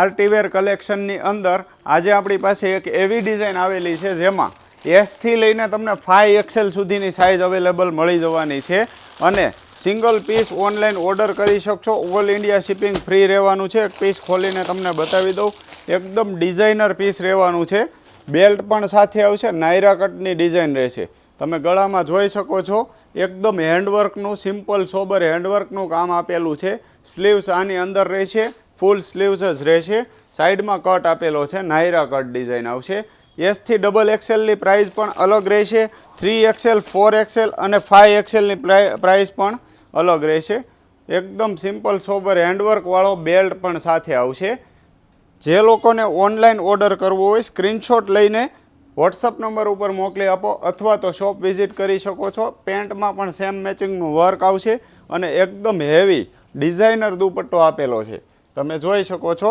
Partywear કલેક્શનની અંદર આજે આપણી પાસે એક એવી ડિઝાઇન આવેલી છે જેમાં એસથી લઈને તમને 5XL સુધીની સાઇઝ અવેલેબલ મળી જવાની છે અને સિંગલ પીસ ઓનલાઈન ઓર્ડર કરી શકશો. ઓલ ઇન્ડિયા શિપિંગ ફ્રી રહેવાનું છે. એક પીસ ખોલીને તમને બતાવી દઉં. એકદમ ડિઝાઇનર પીસ રહેવાનું છે. બેલ્ટ પણ સાથે આવશે. નાયરા કટની ડિઝાઇન રહેશે. તમે ગળામાં જોઈ શકો છો એકદમ હેન્ડવર્કનું સિમ્પલ સોબર હેન્ડવર્કનું કામ આપેલું છે. સ્લીવ્સ આની અંદર રહેશે. ફૂલ સ્લીવ્સ જ રહેશે. સાઈડમાં કટ આપેલો છે. નાયરા કટ ડિઝાઇન આવશે. એસથી XXLની પ્રાઇસ પણ અલગ રહેશે. 3XL 4XL અને 5XLની પ્રાઇસ પણ અલગ રહેશે. એકદમ સિમ્પલ સોબર હેન્ડવર્કવાળો બેલ્ટ પણ સાથે આવશે. જે લોકોને ઓનલાઈન ઓર્ડર કરવો હોય સ્ક્રીનશોટ લઈને વોટ્સઅપ નંબર ઉપર મોકલી આપો અથવા તો શોપ વિઝિટ કરી શકો છો. પેન્ટમાં પણ સેમ મેચિંગનું વર્ક આવશે અને એકદમ હેવી ડિઝાઇનર દુપટ્ટો આપેલો છે. તમે જોઈ શકો છો